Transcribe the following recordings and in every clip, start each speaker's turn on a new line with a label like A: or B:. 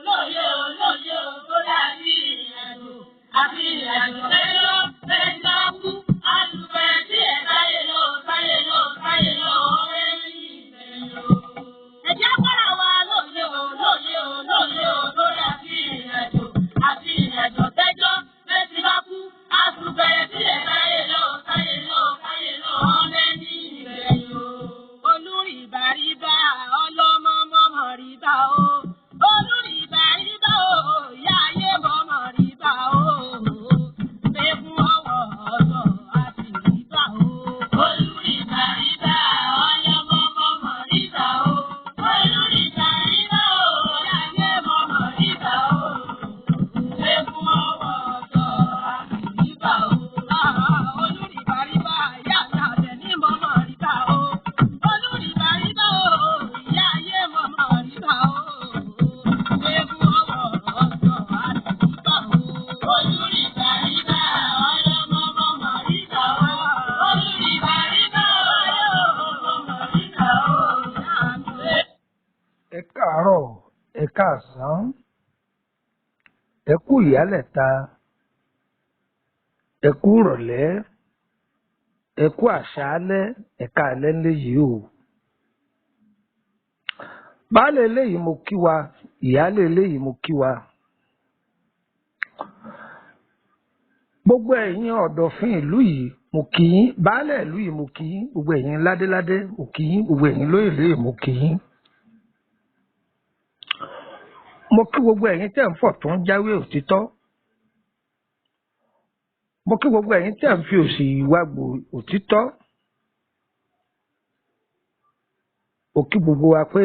A: lóye o tó dàbí ìrìnàjò àbí ìrìnàjò lẹ́jọ́ lẹ́jọ́ kú àtúfẹ́ tí ẹ̀ táyé lọ ọ̀rẹ́ mi ìgbẹ̀yìn o. Ẹ̀jẹ̀ pàrọ̀ wa lóye o tó dàbí ìrìnàjò àbí ìrìnàjò lẹ́jọ́ lẹ́jọ́ kú àtúfẹ́ tí ẹ̀ táyé lọ ọ̀rẹ́ mi ìgbẹ̀yìn o. Olùrìbàrìbà ọlọ́mọ mọ́mọ́ rìbà o. Olùrìbàrìbà o ìyá ayé mọ́mọ́ rìbà o. Fẹ́kún ọwọ́ ọ̀dọ̀ àti rìbà o. Olùrìbàrìbà ọlọ́mọ mọ́mọ́ rìbà o. Olùrìbàrìbà o ìyá ayé mọ́mọ́ rìbà o. Fẹ́kún ọwọ́ ọ̀dọ̀ àti rìbà o. Olùrìbàrìbà ìyá àtàtẹ̀ ní mọ́mọ́ rìbà o. Olùrìbàrìbà o ìyá ayé mọ́mọ́ rìbà o. Fẹ́kún ọwọ́ ọ̀dọ̀ àti rìbà o. Olùrìbàrìbà ọlọ́mọ mọ́mọ́ rìbà o. Olùrìbàrìbà ọlọ́mọ mọ́mọ́ rìbà o.
B: Ẹ káàárọ̀, ẹ káàsán, ẹ kú ìyálẹ̀ta, ẹ kú ìrọ̀lẹ́, ẹ kú àṣálẹ́, ẹ káalẹ́ léyìí o. Baálé eléyìí mo kí wa, ìyálé eléyìí mo kí wa. Gbogbo ẹ̀yin ọ̀dọ̀fin ìlú yìí mo kí yín, baálé ìlú yìí mo kí yín, gbogbo ẹ̀yin ládéládé mo kí yín, gbogbo ẹ̀yin lóyèlóyè mo kí yín. Mo kí gbogbo ẹ̀yin tẹ́ ń fọ̀ tó ń jáwé òtítọ́. Mo kí gbogbo ẹ̀yin tẹ́ ń fi òsì wágbò òtítọ́. Mo kí gbogbo wa pé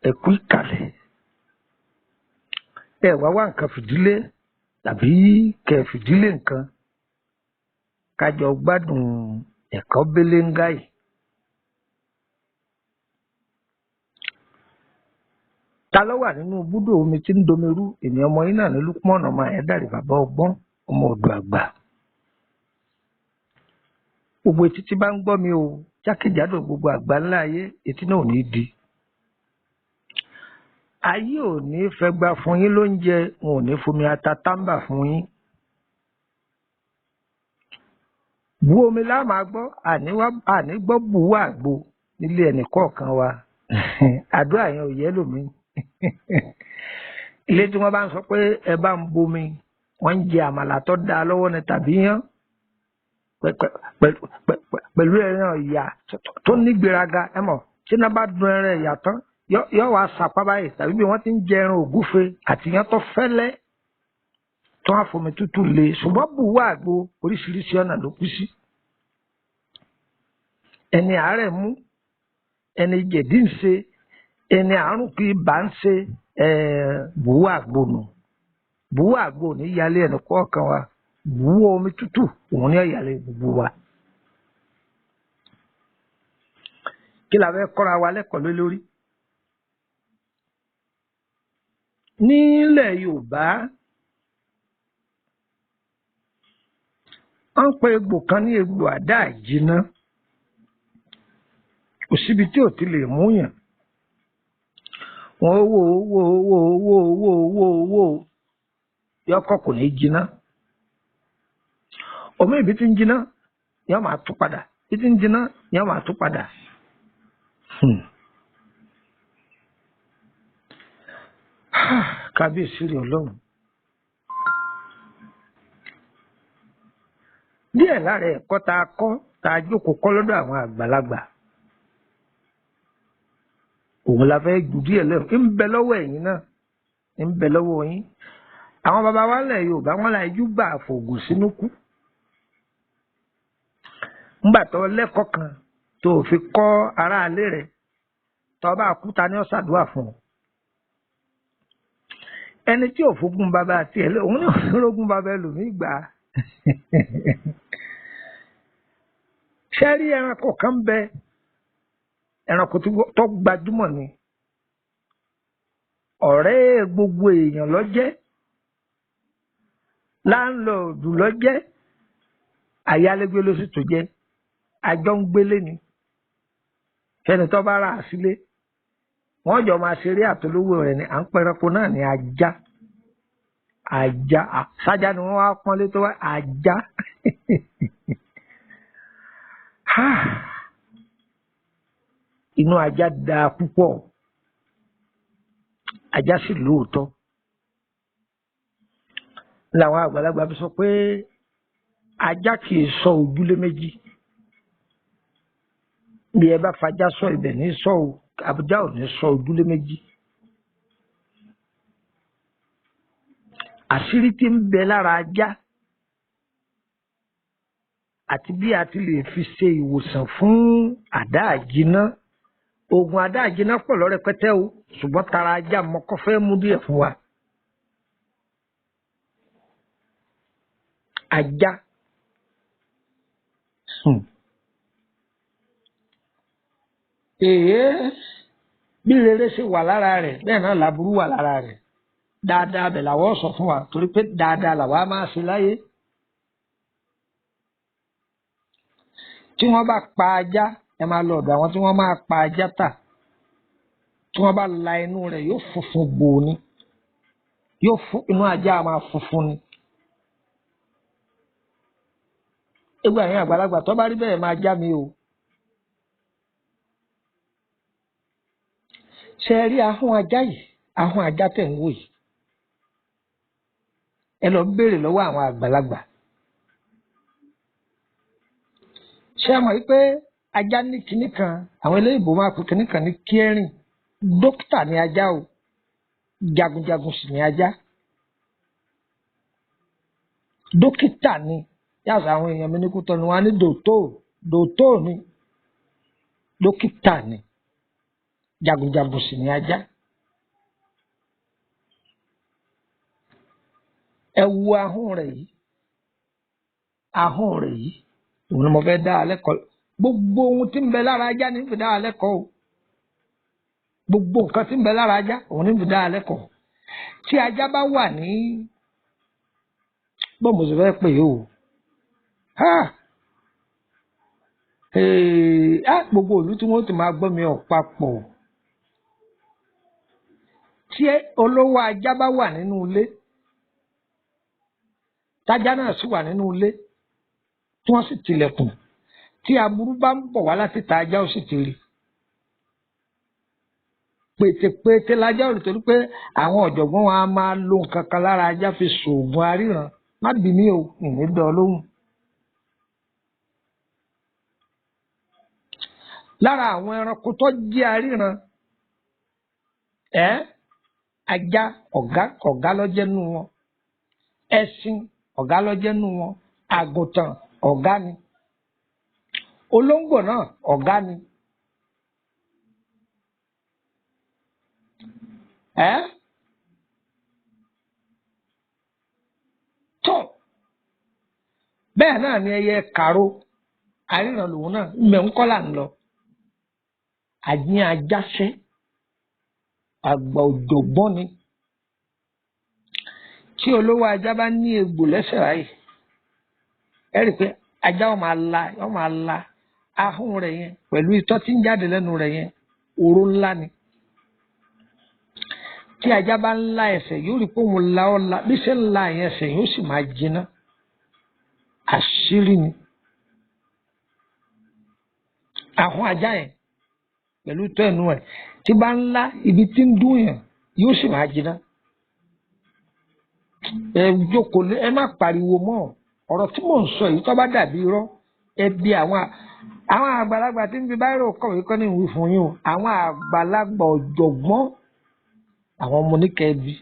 B: ẹ kú ìkàlẹ̀. Ẹ wá wá nǹkan fìdílé tàbí kẹ fìdílé nǹkan. Kájọ gbádùn ẹ̀kọ́ béléngá yìí. Ta ló wà nínú búdò omi tí ń domirú? Èmi ọmọ yín náà ní Lúpọ̀nà ọmọ Ẹ̀dàrí bàbá ọgbọ́n ọmọ ọ̀dọ̀ àgbà. Gbogbo etí tí bá ń gbọ́ mi o, jákèjádò gbogbo àgbà ńlá ayé, etí náà ò ní di. Ayé ò ní fẹ́ gbà fún yín lóúnjẹ, wọn ò ní fomi ata támbà fún yín. Bu omi lá máa gbọ́, àní gbọ́ bùwá àgbo nílé ẹnì kọ̀ọ̀kan wa. Àdúrà yẹn ò yẹ lómi. Ilé tí wọ́n bá ń sọ pé ẹ bá ń bomi, wọ́n ń jẹ àmàlà tó dáa lọ́wọ́ ni tàbí yán pẹ̀lú ẹran ìyá tó nígbéraga. Ẹ mọ̀ tí iná bá dun ẹran ìyá tán yọ wá sàpá báyìí, tàbí bí wọ́n ti ń jẹ ẹran ògúfe àti yán tó fẹ́lẹ́ tó wá fomi tútù lé. Ṣùgbọ́n bùwá àgbo oríṣiríṣi ọ̀nà ló kú sí. Ẹni àárẹ̀ mú, ẹni jẹ̀dí ń ṣe, ẹni àrùn kì í bá ń ṣe, bùwá àgbo nù. Bùwá àgbo ní yálé ẹnì kọ̀ọ̀kan wa, bùwá omi tútù òun ní ọ̀yàlẹ̀ gbogbo wa. Kí la fẹ́ kọ́ra wa lẹ́kọ̀ọ́ lé lórí? Nílẹ̀ Yorùbá, wọ́n ń pe egbò kan ní egbò Àdáà Jina. Kò síbi tí ò ti lè múyàn. Wọ́n wò yọkọ̀ kò ní jiná. Omi ibi tí ń jiná yọ máa tú padà, ibi tí ń jiná yọ máa tú padà. Kábíyèsí rẹ̀ Ọlọ́run. Díẹ̀ lára ẹ̀kọ́ tá a kọ́, tá a jókòó kọ́ lọ́dọ̀ àwọn àgbàlagbà, òun la fẹ́ jù díẹ̀ lẹ́nu. Ń bẹ lọ́wọ́ ẹ̀yin náà, ń bẹ lọ́wọ́ yín. Àwọn baba wa lẹ̀ Yorùbá wọn la ijú gbà fògùn sínú kú. Ńgbà tó lẹ́kọ̀ọ́ kan tó fi kọ́ aráalé rẹ̀, tó bá kú ta ni ó ṣàdúrà fún ọ. Ẹni tí ò fogún bàbá àti ẹ̀ òun ní òrógún bàbá ẹlòmíì gbà. Ṣé rí ẹranko kan bẹ, ẹranko tó gbajúmọ̀ ni, ọ̀rẹ́ gbogbo èèyàn ló jẹ́, láńlọ́ọ̀dù ló jẹ́, ayálégbé ló sì tó jẹ́, àjọ ń gbélé ni. Fẹ́ni tó bá rà sílé wọ́n jọ máa ṣeré àtolówó rẹ̀ ni à ń pẹranko náà ní ajá sájà ni wọ́n wá pọ́nlé tó wá ajá. Inú ajá dáa púpọ̀, ajá sì lóòótọ́. Làwọn àgbàlagbà fi sọ pé ajá kì í ṣọ́ ojúlé méjì. Bí ẹ bá fajá sọ ibẹ̀ ní sọ o, ajá ò ní ṣọ́ ojúlé méjì. Àṣírí tí ń bẹ lára ajá àti bí a ti lè fi ṣe ìwòsàn fún àdáà jiná. Oògùn àdáà jiná pọ̀ lọ́rẹ̀pẹ̀tẹ o, ṣùgbọ́n tara ajá mọ́kọ́ fẹ́ mú díẹ̀ fún wa. Ajá bí rere ṣe wà lára rẹ̀ bẹ́ẹ̀ náà láburú wà lára rẹ̀. Dáadáa bẹ̀ làwọ̀ sọ fún wa torí pé dáadáa làwa máa ṣe láyé. Tí wọ́n bá pa ajá, ẹ máa lọ ọ̀dọ̀ àwọn tí wọ́n máa pa ajá tà. Tí wọ́n bá la inú rẹ̀ yóò funfun gbòó ni, inú ajá máa funfun ni. Ẹgbẹ́ àyìn àgbàlagbà tó bá rí bẹ́ẹ̀ máa já mi o. Ṣé ẹ rí ahọ́n ajá yìí, ahọ́n ajá tẹ̀ ń wò yìí? Ẹ lọ béèrè lọ́wọ́ àwọn àgbàlagbà. Ṣé ẹ mọ̀ wípé ajá ní kinní kan, àwọn eléyìnbó máa pè kinní kan ní kíẹ́rìn. Dókítà ni ajá o, jagunjagun sì ni ajá. Dókítà ni, yàtọ̀ àwọn èèyàn mi ní kútọ́ ni wọ́n á ní dòtó ni. Dókítà ni, jagunjagun sì ni ajá. Ẹ wo ahọ́n rẹ̀ yìí, òun ni mo fẹ́ dá a lẹ́kọ̀ọ́. Gbogbo ohun tí ń bẹ lára ajá ní fi dá a lẹ́kọ̀ọ́ o. Gbogbo nǹkan tí ń bẹ lára ajá òun ní fi dá a lẹ́kọ̀ọ́. Tí ajá bá wà ní bọ́ọ̀ mo sì fẹ́ pè é o. Gbogbo ìlú tí wọ́n ti máa gbọ́ mi ọ̀pápọ̀. Tí olówó ajá bá wà nínú ilé, tájá náà sì wà nínú ilé, tí wọ́n sì tilẹ̀kùn, tí aburú bá ń bọ̀ wá láti ta ajá ó sì ti rí. Pètèpètè lajá ò rí torí pé àwọn ọ̀jọ̀gbọ́n wa máa lo nǹkan kan lára ajá fi ṣoògùn aríran. Má bì mí o, ìní dán lóhùn. Lára àwọn ẹranko tó jẹ́ aríran, ajá ọ̀gá lọ́jẹ́ nú wọn. Ẹṣin ọ̀gá lọ́jẹ́ nú wọn. Àgùntàn ọ̀gá ni. Olóńgbò náà ọ̀gá ni. Tó bẹ́ẹ̀ náà ni ẹyẹ kàró aríran lòun náà mẹ́ńkọ́ là ń lọ. Àjíyàn ajáṣẹ́ àgbà òjògbọ́n ni. Tí olówó ajá bá ní egbò lẹ́sẹ̀ ráyè, ẹ rí i pé ajá ó máa la ahọ́n rẹ̀ yẹn pẹ̀lú itọ́ tí ń jáde lẹ́nu rẹ̀ yẹn, oró ńlá ni. Tí ajá bá ń la ẹsẹ̀ yóò rí i pé òun la bí ṣe ń la yẹn ẹsẹ̀ yóò sì máa jiná. Àṣírí ni. Ahọ́n ajá yẹn pẹ̀lú itọ́ ẹnu ẹ̀ tí bá ń la ibi tí ń dùn yẹn yóò sì máa jiná. Ẹ jókòó lé, ẹ má pariwo mọ́ ọ̀rọ̀ tí mò ń sọ yìí tó bá dàbí irọ́. Ẹ bí àwọn àgbàlagbà tí ń fi báyìí rò kọ̀wé kọ́ ní ìwé fún yín o. Àwọn àgbàlagbà ọ̀jọ̀gbọ́n, àwọn ọmọ oníkẹ́ẹ̀bí.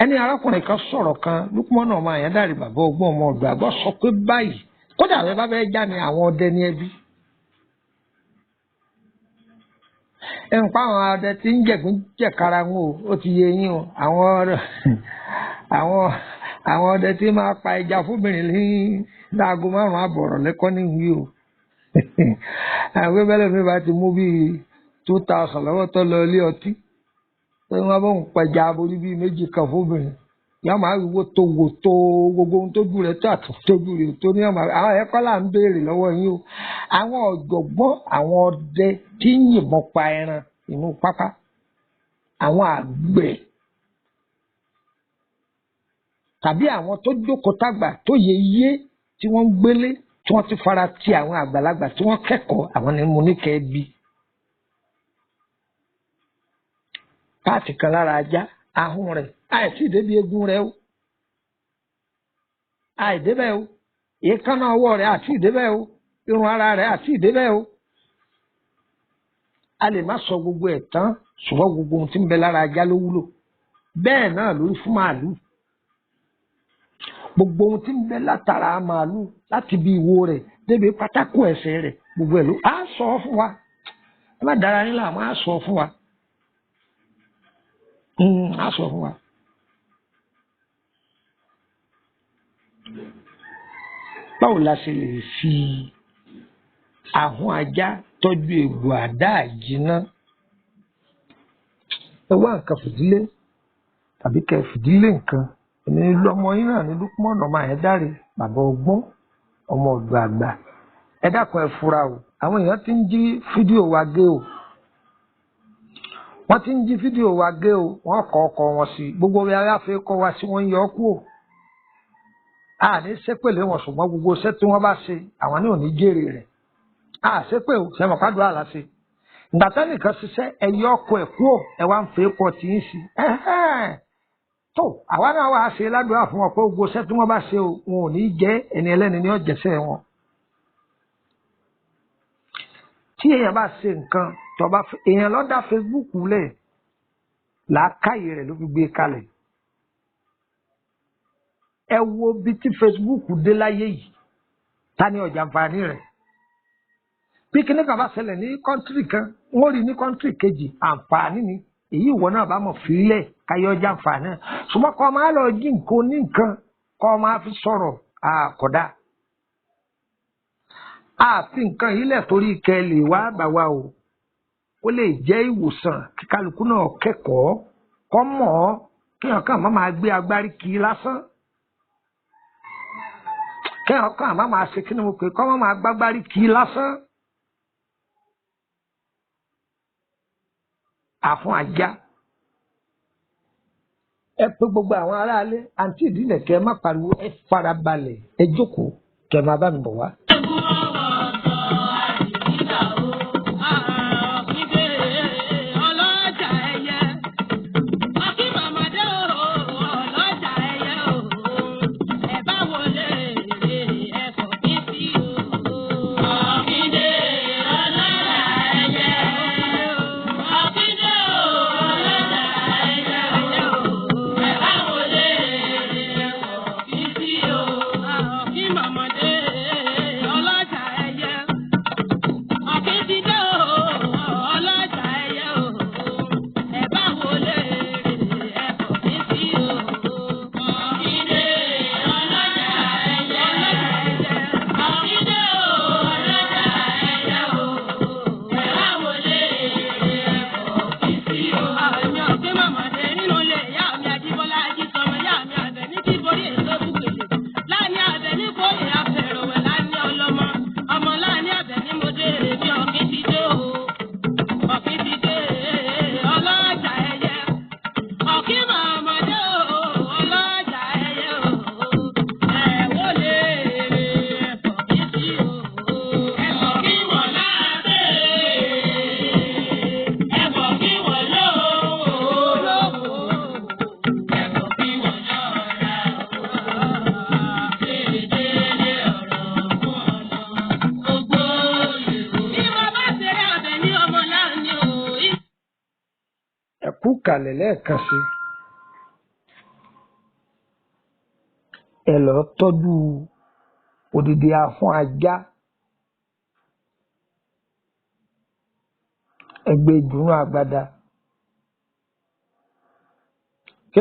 B: Ẹni arákùnrin kan sọ̀rọ̀ kan, Lúkúmọ́nù ọmọ Àyándàrí bàbá ọgbọ́n ọmọ ọ̀dọ̀ àgbọ̀ sọ pé báyìí kódà àwọn bá fẹ́ já ní àwọn ọdẹ ní ẹbí. Ẹ ń pa àwọn ọdẹ tí ń jẹ̀gbín jẹ̀kara wọn o, ó ti yé yín o. Àwọn ọdẹ tí máa pa ẹja fúnbìnrin ní láago 5 àbọ̀rọ̀ lẹ́kọ́ ní ìwé o. Àwọn ẹgbẹ́ mi bá ti mú bíi 2000 lọ́wọ́ tó lọ ilé ọtí. Pé wọ́n bá ń pẹja aborí bíi 2 kan fúnbìnrin. yọ máa wíwó tó wò tó gbogbo ohun tójú rẹ̀ tó àtúntójú rẹ̀ tó ní ọmọ àwọn ẹ̀kọ́ là ń béèrè lọ́wọ́ yín o àwọn ọ̀jọ̀gbọ́n àwọn ọdẹ tí ń yìnbọn pa ẹran inú pápá àwọn àgbẹ̀ tàbí àwọn tó jókòó tàgbà tó yẹ tí wọ́n ń gbélé tí wọ́n ti fara ti àwọn àgbàlagbà tí wọ́n kẹ́kọ̀ọ́ àwọn ni mo ní kẹ́ ẹ bí. páàtì kan lára ajá ahọ́n rẹ̀ àìsí ìdébi egun rẹ̀ o àìdébẹ̀ o èékánná ọwọ́ rẹ̀ àti ìdébẹ̀ o irun ara rẹ̀ àti ìdébẹ̀ o. a lè má sọ gbogbo ẹ̀ tán ṣùgbọ́n gbogbo ohun tí ń bẹ lára ajá ló wúlò bẹ́ẹ̀ náà lórí fún màálù gbogbo ohun tí ń bẹ látara màálù láti bí ìwo rẹ̀ débi pátákó ẹsẹ̀ rẹ̀ gbogbo ẹ̀ ló á sọ fún wa ẹ má dára yín láàmú á sọ fún wa á sọ fún wa. báwo la ṣe lè fi ahọ́n ajá tọ́jú egbò Àdáà Jina ẹ wá nǹkan fìdílé tàbí kẹ́ fìdílé nǹkan èmi lọmọ yín náà ní Lukman ọmọ Àyẹ́dáre bàbá ọgbọ́n ọmọ ọ̀dọ̀ àgbà ẹ dákun ẹ fura o àwọn èèyàn ti ń jí fídíò wa gé o wọ́n ti ń jí fídíò wa gé o wọ́n kọ ọkọ wọn sí gbogbo aráfẹ́ kọ́ wa sí wọ́n ń yọ ọ́ kú o a ní sépèlé wọn ṣùgbọ́n gbogbo iṣẹ́ tí wọ́n bá ṣe àwọn ní ò ní jèrè rẹ̀ a sépè o ṣe mọ̀ pàdùn àlá ṣe ìgbàtà nìkan ṣiṣẹ́ ẹ̀yọ ọkọ̀ ẹ̀ kú ò ẹ̀ wá ń fẹ́ kọ́ tí ń sí tó àwa náà wàá ṣe ládùúgbò fún wọn pé gbogbo iṣẹ́ tí wọ́n bá ṣe o wọn ò ní jẹ́ ẹni ẹlẹ́ni ní ọ̀jẹ̀ṣẹ̀ wọn. tí èèyàn bá ṣe nǹkan tó bá èèyàn lọ dá Facebook lẹ̀ làákàyè rẹ̀ ló fi gbé kalẹ̀ ẹ wo bí tí Facebook dé láyé yìí ta ni ọjà àǹfààní rẹ̀ bí kíní kan bá ṣẹlẹ̀ ní kọ́ńtírì kan wọ́n rí ní kọ́ńtírì kejì àǹfààní ni èyí ìwọ náà bá mọ̀ fílẹ̀ káyọ̀ ọjà àǹfààní rẹ̀ ṣùgbọ́n kọ́ máa lọ jí nǹkan ní nǹkan kọ́ máa fi sọ̀rọ̀ àkọ́dá àfi nǹkan yìí lẹ̀ torí kẹ́ lè wá bà wá o ó lè jẹ́ ìwòsàn kí kálukú náà kẹ́kọ̀ọ́ kọ́ mọ̀ ọ́ kí ọ̀kan má máa gbé agbárí kiri lásán kí ọ̀kan má máa ṣe kí ni mo pè kọ́ má máa gbágbárí kiri lásán. àfún ajá ẹ pé gbogbo àwọn aráalé àǹtí ìdílé kẹ má pariwo ẹ farabalẹ̀ ẹ jókòó kẹ máa bá mi bọ̀ wá. Kalẹ̀ lẹ́ẹ̀kan sí ẹ lọ tọ́jú odidi ahọ́n ajá ẹgbẹ́ ìdùnnú àgbàdá kí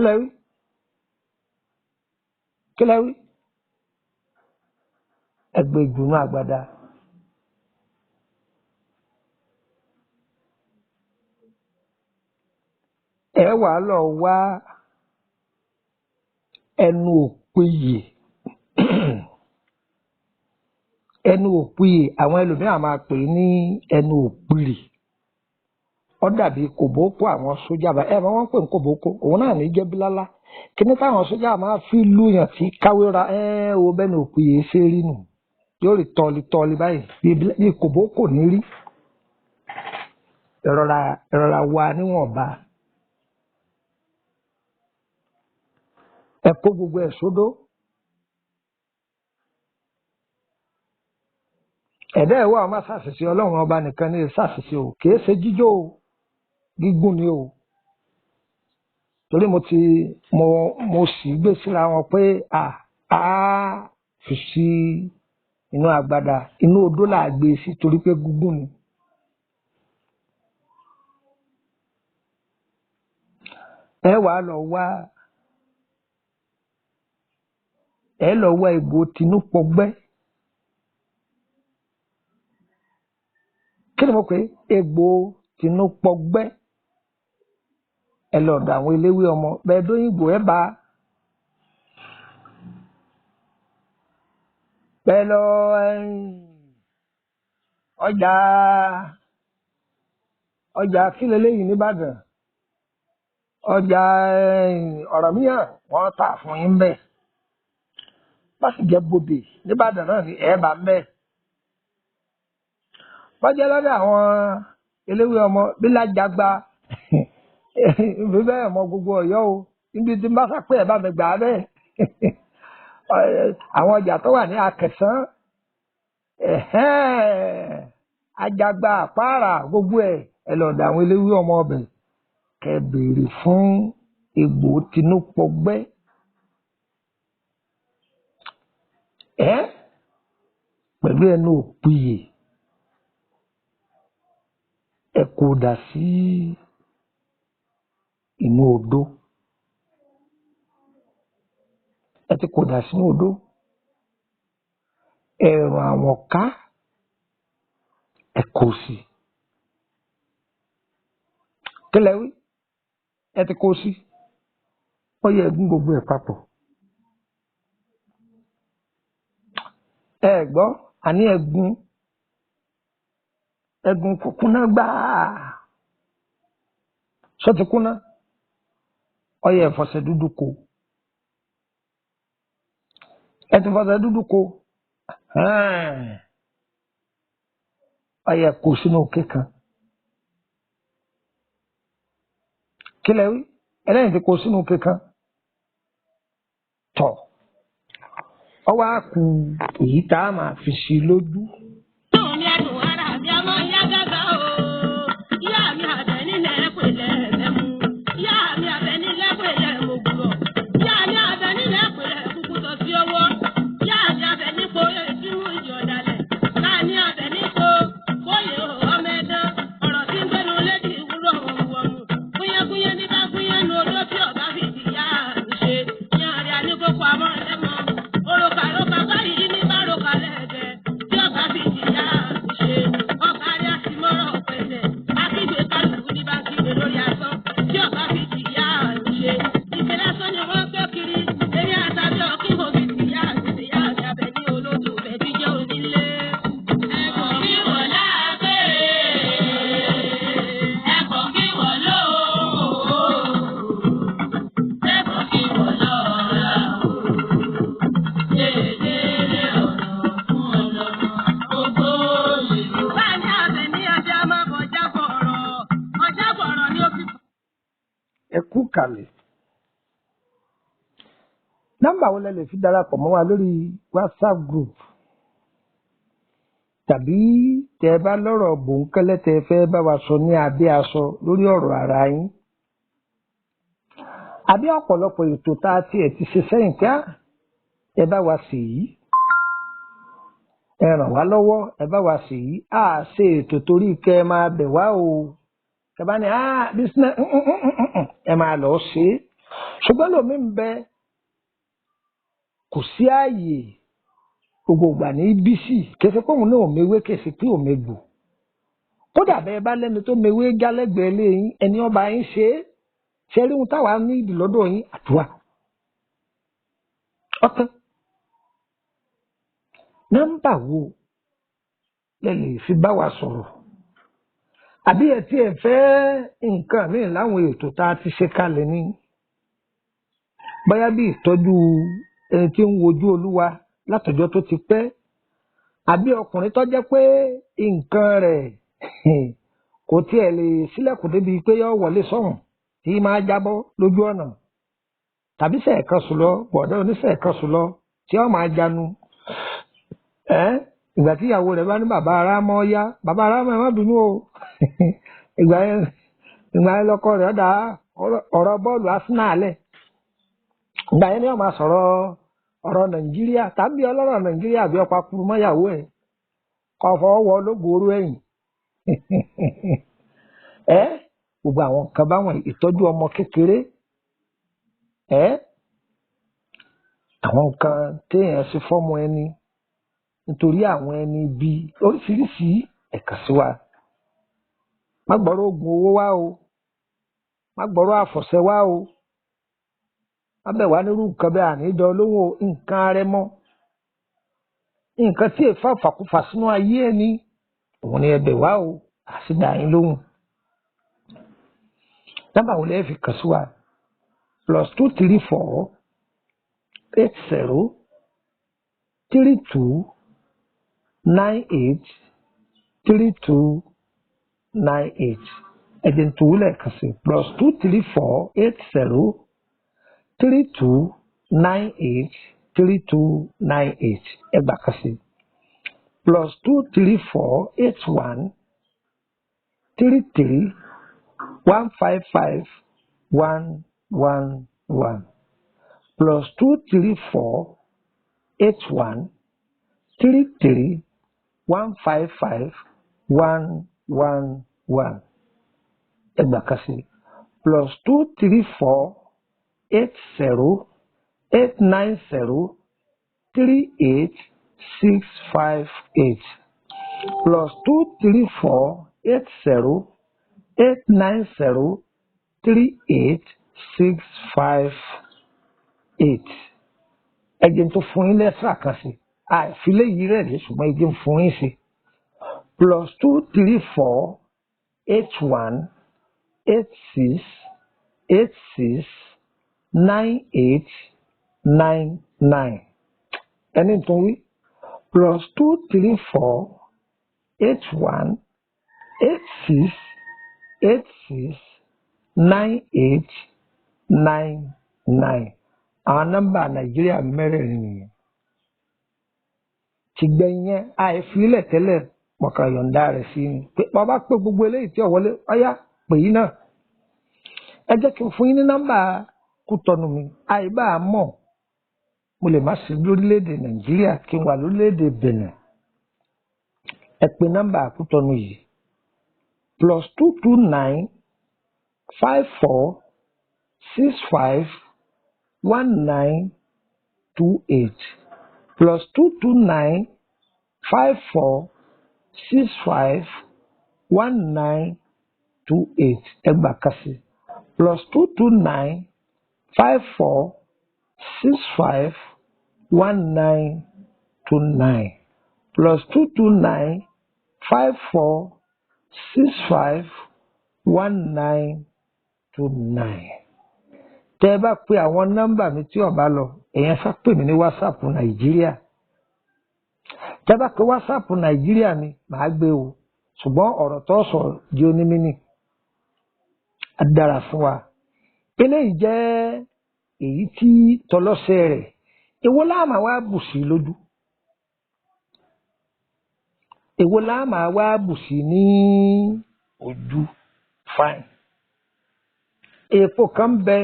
B: lẹ wí ẹgbẹ́ ìdùnnú àgbàdá. ẹ wà lọ wá ẹnu òpìyè ẹnu òpìyè àwọn ẹlòmíràn máa pè ní ẹnu òpìrì ó dàbí kòbókò àwọn sójà bá mọ wọn pè ní kòbókò òun náà ní jẹ́ bílálá kíní táwọn sójà máa fi lùyàn tí káwéra wo bẹ́ẹ̀ ni òpìyè ṣe rí nù yóò rí tọ́ọ̀lì báyìí bí kòbókò ní rí ìrọ̀ra wa níwọ̀nba ẹ kó gbogbo ẹ̀ sódó ẹ̀dá ẹ̀ wà má ṣàṣìṣe ọlọ́run ọba nìkan ní ṣàṣìṣe o kìí ṣe jíjó o gígùn ni o torí mo sì gbé síra wọn pé a fi sí inú agbada inú odó là á gbé sí torí pé gígùn ni. ẹ wàá lọ wá Egbo tinú pọgbẹ́ kí ni mo pè é Egbo tinú pọgbẹ́ ẹ lọ ọ̀dọ̀ àwọn eléwé ọmọ bẹ́ẹ̀ dóyìnbó ẹ bá bẹ́ẹ̀ lọ ọjà kílẹ̀lẹ́yìn nìbàdàn ọjà Ọ̀rànmíyàn wọ́n tà fún yín bẹ́ẹ̀ bá sì jẹ́ bòdè nìbàdàn náà ní ẹ̀ bá ń bẹ́ẹ̀ bọ́jẹ́ lọ́dọ̀ àwọn eléwé ọmọ bí lájàgbá ìfi bẹ́ẹ̀ mọ gbogbo Ọ̀yọ́ o níbi tí bá sá pé ẹ̀ bá mi gbà á bẹ́ẹ̀ àwọn ọjà tó wà ní Akẹ̀sán Àjàgbá Àpárá gbogbo ẹ lọ́dọ̀ àwọn eléwé ọmọ ọbẹ̀ kẹ béèrè fún Egbo tinú pọgbẹ́ pẹ̀lú ẹnu òpìyè ẹ kò dà sí inú odó ẹ ti kò dà sínú odó ẹ̀rùn àwọn ká ẹ kò sí kílẹ̀ wí ẹ ti kò sí ó yẹ ẹ̀gún gbogbo ẹ̀ papọ̀ ẹ gbọ́ àní ẹ̀gún kúkúná gbáà sọ ti kúná ó yẹ ẹ̀fọ̀sẹ̀ dúdú kó ẹ ti fọ̀sẹ̀ dúdú kó ó yẹ kó sínú òkè kan kílẹ̀ wí ẹlẹ́yìn ti kó sínú òkè kan tọ̀ ọ wá kù èyí tá a máa fi sí lójú. Ẹ kú kalẹ̀ nọ́mbà wo lẹ lè fi darapọ̀ mọ́ wa lórí WhatsApp group tàbí tẹ́ ẹ bá lọ́rọ̀ bòńkẹ́lẹ́ tẹ́ ẹ fẹ́ bá wa sọ ní abẹ́ aṣọ lórí ọ̀rọ̀ ara yín àbí ọ̀pọ̀lọpọ̀ ètò tá a tiẹ̀ ti ṣe sẹ́yìn ká ẹ bá wa sì yí ẹ ràn wá lọ́wọ́ ẹ bá wa sì yí á ṣe ètò torí kẹ́ ẹ máa bẹ̀ wá o kẹ́ bá ní bísínẹ́ ẹ máa lọ ṣe é ṣùgbọ́n lómi ń bẹ kò sí ààyè gbogbo ìgbà ní bísí kẹsì pé òun náà ò mewé kẹsì pé ò megbò kódà bẹ́ẹ̀ bá lẹ́nu tó mewé gálẹ́gbẹ̀ẹ́ lẹ́yìn ẹni ọba yín ṣe é ṣe rí ohun táwa ní ìdí lọ́dọ̀ yín àdúrà ọ̀tán nọ́mbà wo lẹ lè fi bá wa sọ̀rọ̀ àbí ẹ tí ẹ fẹ́ nǹkan míì láwọn ètò tá a ti ṣe kalẹ̀ ní bóyá bí ìtọ́jú ẹni tí ń wojú olúwa látọjọ́ tó ti pẹ́ àbí ọkùnrin tó jẹ́ pé nǹkan rẹ̀ kò tiẹ̀ lè sílẹ̀kùn débi pé yọ wọlé sọ̀hún tí máa jábọ́ lójú ọ̀nà tàbí sẹ̀ẹ̀kan sùn lọ bọ̀dọ̀ oníṣẹ̀ẹ̀kan sùn lọ tí ó máa janu ìgbà tí ìyàwó rẹ̀ bá ní bàbá arámọ́ yá bàbá arámọ́ ẹ̀ má bínú o ìgbà yẹn lọkọ rẹ̀ dá ọ̀rọ̀ bọ́ọ̀lù Arsenal lẹ̀ ìgbà yẹn ni wọ́n máa sọ̀rọ̀ ọ̀rọ̀ Nàìjíríà tàbí ọlọ́rọ̀ Nàìjíríà bí ọ̀pá kúrú mọ́yàwó ẹ̀ kọ́ fọwọ́ wọ olóògbòrú ẹ̀yìn gbogbo àwọn nǹkan báwọn ìtọ́jú ọmọ kékeré àwọn nǹkan téèyàn ṣe fọ́mọ ẹni nítorí àwọn ẹni bíi oríṣiríṣi ẹ̀ka sí wa má gbọ́rọ̀ oògùn owó wá o má gbọ́rọ̀ àfọ̀ṣẹ wá o má bẹ̀ wá nírú nǹkan bẹ́ẹ̀ àníjọ lówó nǹkan rẹ mọ́ nǹkan tí èèfà fàkúfà sínú ayé ẹni òun ni ẹbẹ̀ wá o àṣìdá yín lóhùn nọ́mbà wo lẹ́ẹ̀ fi kàn sí wa +234 80 32 98 32 98 ẹ̀jẹ̀ tó wúlẹ̀ kàn sí +234 80 32 98 32 98 ẹgbà kàn sí +234 81 33 155 111 +234 81 33 155 111 ẹgbà kan sí +234 80 890 38658 +234 80 890 38658 ẹjẹ tó fún yín lẹ́sà kan sí àìfilé yìí rẹ̀ lé ṣùgbọ́n ẹjẹ fún yín sí +234 81 86 86 98 99 ẹni tó wí +234 81 86 86 98 99 àwọn nọ́mbà Nàìjíríà mẹ́rẹ̀ẹ̀rin nìyẹn ti gbẹ̀yìn yẹn àìfilẹ̀ tẹ́lẹ̀ mọ̀kàn yọ̀ǹda rẹ̀ sí ni pé bàbá pé gbogbo eléyìí tí ọ̀wọ́lé ọ̀yá pè yín náà ẹ jẹ́ kí n fún yín ní nọ́mbà Kútọ́nù mi àìbá mọ̀ mo lè má sí lórílẹ̀‐èdè Nàìjíríà kí n wà lórílẹ̀‐èdè Benin ẹ pè nọ́mbà Kútọ́nù yìí +229 54 65 1928 +229 54 65 1928 ẹgbà kasi +229 54 65 1929 +229 54 65 1929 tẹ́ ẹ bá pe àwọn nọ́mbà mi tí ó bá lọ èèyàn sá pè mí ní WhatsApp Nàìjíríà tẹ́ ẹ bá pe WhatsApp Nàìjíríà mi màá gbé o ṣùgbọ́n ọ̀rọ̀ tó sọ di onímínì á dára fún wa eléyìí jẹ́ èyí tí tọlọ́sẹ̀ rẹ̀ èwo láàmà wá bù sí lójú èwo láàmà wá bù sí ní ojú fine èèpo kan bẹ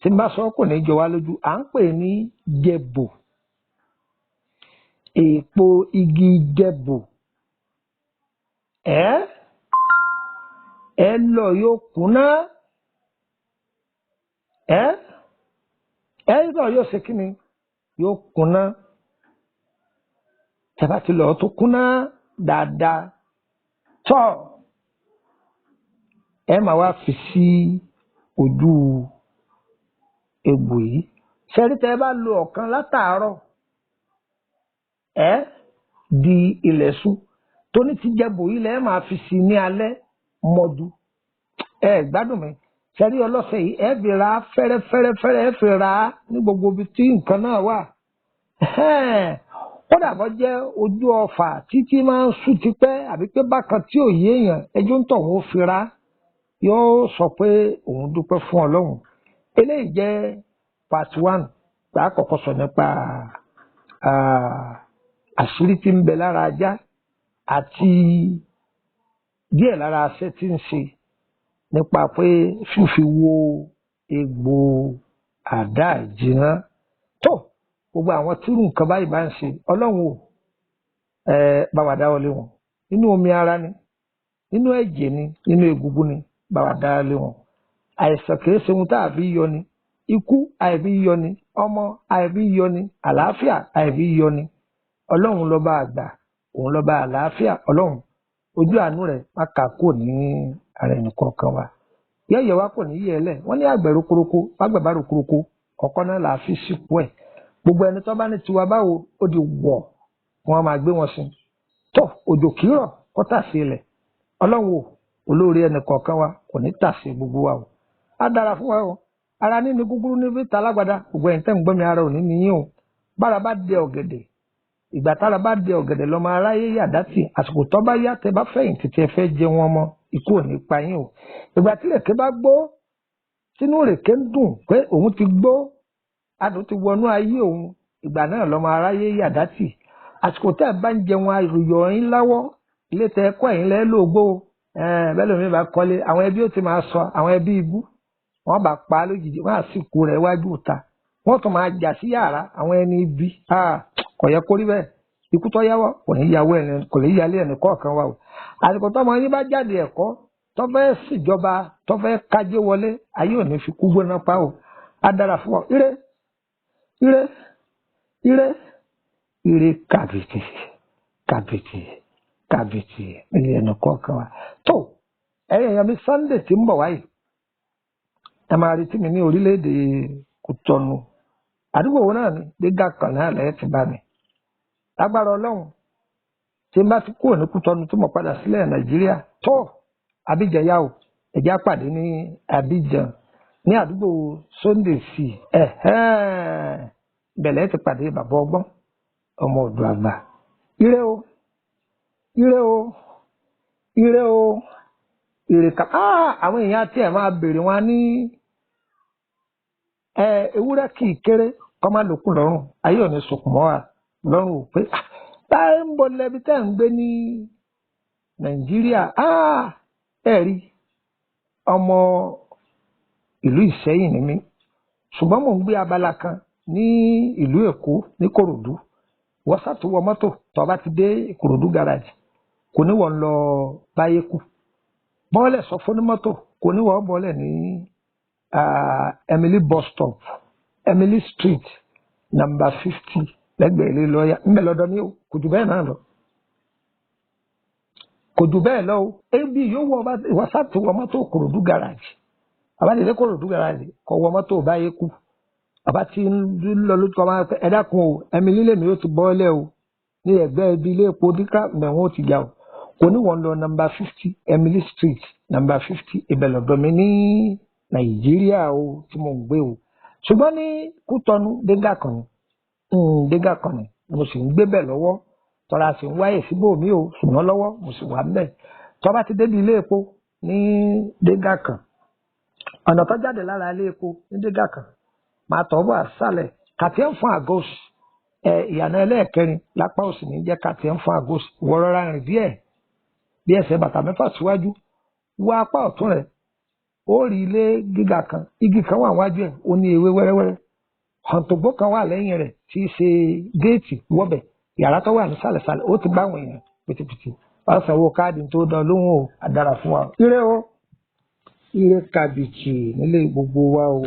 B: tí n bá sọ kò ní jọ wá lójú à ń pè ní jẹ̀bò èèpo igi jẹ̀bò ẹ lọ yóò kúnná ẹ lọ yóò ṣe kí ni yóò kúnná tẹ́bá ti lọ tó kúnná dáadáa tọ́ ẹ máa wá fi sí ojú egbò yìí ṣẹ́rí tẹ́ ẹ bá lo ọ̀kan látàárọ̀ ẹ di ilẹ̀ ṣú tó ní ti jẹ̀bù ilẹ̀ ẹ máa fi sí ní alẹ́ mọ́jú ẹ gbádùn mi ṣẹ́rí ọlọ́sẹ̀ yìí ẹ fi ra fẹ́rẹ́fẹ́rẹ́fẹ́rẹ́ ẹ fi ra ní gbogbo ibi tí nǹkan náà wà kódà bọ́ jẹ́ ojú ọfà títí máa ń sùn tipẹ́ àbí pé bákan tí ò yé èèyàn ẹjọ́ ń tọ̀ wọ́n fi ra yóò sọ pé òun dúpẹ́ fún Ọlọ́run eléyìí jẹ́ part 1 gbà àkọ́kọ́ sọ nípa àṣírí tí ń bẹ lára ajá àti díẹ̀ lára aṣẹ́ tí ń ṣe nípa pé fífi wo egbò Àdáà Jina tó gbogbo àwọn tírù nǹkan báyìí bá ń ṣe Ọlọ́run ò bá wa dáwọ́lé wọn nínú omi ara ni nínú ẹ̀jẹ̀ ni nínú egungun ni bá wa dáwọ́lé wọn àìsàn kìí ṣe ohun tá a fi yọ ni ikú àìbí yọ ni ọmọ àìbí yọ ni àlàáfíà àìbí yọ ni Ọlọ́run lọ́ba àgbà òun lọ́ba àlàáfíà Ọlọ́run ojú àánú rẹ̀ má kà kó ní ara ẹnì kọ̀ọ̀kan wa yẹ́yẹ́ wa kò ní yẹ ẹlẹ́ wọ́n ní àgbẹ̀ rokoroko àgbẹ̀ bá rokoroko ọ̀kan náà là á fi sípò ẹ̀ gbogbo ẹni tó bá ní tiwa báwo ó di wọ̀ wọn máa gbé wọn sí tó òjò kìírọ̀ kó tà sí ilẹ̀ Ọlọ́run o olóore ẹnì kọ̀ọ̀kan wa kò ní tà sí gbogbo wa o á dára fún wa o ara nínú gúgúrú ní fíta alágbádá gbogbo ẹ̀yin tẹ́ ń gbọ́ mi ara ò ní níyìn o bára bá dé ọ̀gẹ̀dẹ̀ ìgbà tára bá dé ọ̀gẹ̀dẹ̀ lọ́mọ aráyé yàdátì àsìkò tó bá yá tẹ bá fẹ̀yìn títí ẹ fẹ́ jẹ wọn mọ́ ikú ò ní pa yín o ìgbà tí rèké bá gbó sínú rèké ń dùn pé òun ti gbó adùn ti wọnú ayé òun ìgbà náà lọ́mọ aráyé yàdátì àsìkò tẹ́ ẹ bá ń jẹun ayòyọ̀ yín láwọ́ ilé tẹ ẹkọ́ ẹ̀yìn lẹ́ lóògbó bẹ́ẹ̀ lómi bá kọ́lé àwọn ẹbí ó ti máa sọ àwọn ẹbí ibú wọ́n bá pa á lójijì wọ́n á sì kú rẹ̀ wájú ìta wọ́n tún máa jà sí yàrá àwọn ẹni ibi kò yẹ kó rí bẹ́ẹ̀ ikú tó yáwọ́ kò ní yàwó ẹni kò ní yálé ẹni kọ̀ọ̀kan wa o àsìkò tó ọmọ yín bá jáde ẹ̀kọ́ tó fẹ́ ṣìjọba tó fẹ́ kájé wọlé ayé ò ní fi kú gbóná pa o á dára fún ọ ire ire ire ire kàbìtì kàbìtì kàbìtì ilé ẹni kọ̀ọ̀kan wa tó ẹ̀yìn ẹ̀yàn mi Sunday tí ń bọ̀ wáyé ẹ máa retí mi ní orílẹ̀-èdè Kútọ́nù àdúgbò wo náà ni gbégbá kan náà lẹ́yìn tí bá mi lágbára Ọlọ́run tí n bá ti kúrò ní Kútọ́nù tí mo padà sílẹ̀ Nàìjíríà tó Abidjan yá o ẹ̀jẹ̀ àpàdé ní Abidjan ní àdúgbò Sunday sí bẹ̀lẹ́ ti pàdé bàbá ọgbọ́n ọmọ ọ̀dọ̀ àgbà ire o ire o ire o ìrèkà àwọn èèyàn tí ẹ máa béèrè wọn ní ewúrẹ́ kì í kéré kọ́ máa lòkùn lọ́rùn ayé ò ní sokùn mọ́ wa lọ́rùn ò pé táyé ń bọ̀ lẹ́bi tẹ́ ń gbé ní Nàìjíríà ẹ rí ọmọ ìlú Ìṣẹ́yìn ni mí ṣùgbọ́n mò ń gbé abala kan ní ìlú Èkó ní Kòròdú wọ́n ṣàtúwọ̀ mọ́tò tó bá ti dé Kòròdú garage kò ní wọ́n lọ báyé kù bọ́ọ̀lẹ̀ sọ fún onímọ́tò kò ní wọ́n bọ́ọ̀lẹ̀ ní Emily bus stop Emily street number 50 lẹ́gbẹ̀ẹ́ ilé lọ́ọ̀yà ń bẹ lọ́dọ̀ ní o kò jù bẹ́ẹ̀ náà lọ kò jù bẹ́ẹ̀ lọ o ebi yóò wọ wọ́sàtì wọ mọ́tò Kòròdú garage àbádìlé Kòròdú garage kọ wọ mọ́tò báyé kú bàbá tí ń lọ lójú ọmọ ẹ dákun o Emily lèmi yóò ti bọ́ọ̀lẹ̀ o ní ẹgbẹ́ ibi ilé epo díkà mẹ́wọ́n ó ti jà o kò ní wọ́n lọ number 50 Emily street number 50 ìbẹ̀lọ̀dọ̀ mi ní Nàìjíríà o tí mo ń gbé o ṣùgbọ́n ní Kútọ́nù dégà kan ni mo sì ń gbé bẹ̀ lọ́wọ́ tọ́ra sì ń wáyè síbò mí o ṣùgbọ́n lọ́wọ́ mo sì wà ńbẹ̀ tó bá ti débi ilé epo ní dégà kan ọ̀nà tó jáde lára ilé epo ní dégà kan máa tọ́ bọ̀ àṣálẹ̀ kàtíẹ́ ń fún àgọ́sì ìyànà ẹlẹ́ẹ̀kẹrin lápá òsì ní jẹ́ kàtíẹ́ ń fún àgọ́sì wọ́n rọra rìn díẹ̀ bí ẹsẹ̀ bàtà mẹ́fà síwájú wọ apá ọ̀tún rẹ̀ ó rí ilé gíga kan igi kan wà wájú ẹ̀ ó ní ewé wẹ́rẹ́wẹ́rẹ́ hàntògbó kan wà lẹ́yìn rẹ̀ tí í ṣe géètì wọ́bẹ̀ yàrá tó wà ní sàlẹ̀sàlẹ̀ ó ti bá àwọn èèyàn pìtìpìtì wọ́n sanwó káàdì tó dán lóhùn o àdára fún wa ire o ire kàbìtì nílé gbogbo wa o.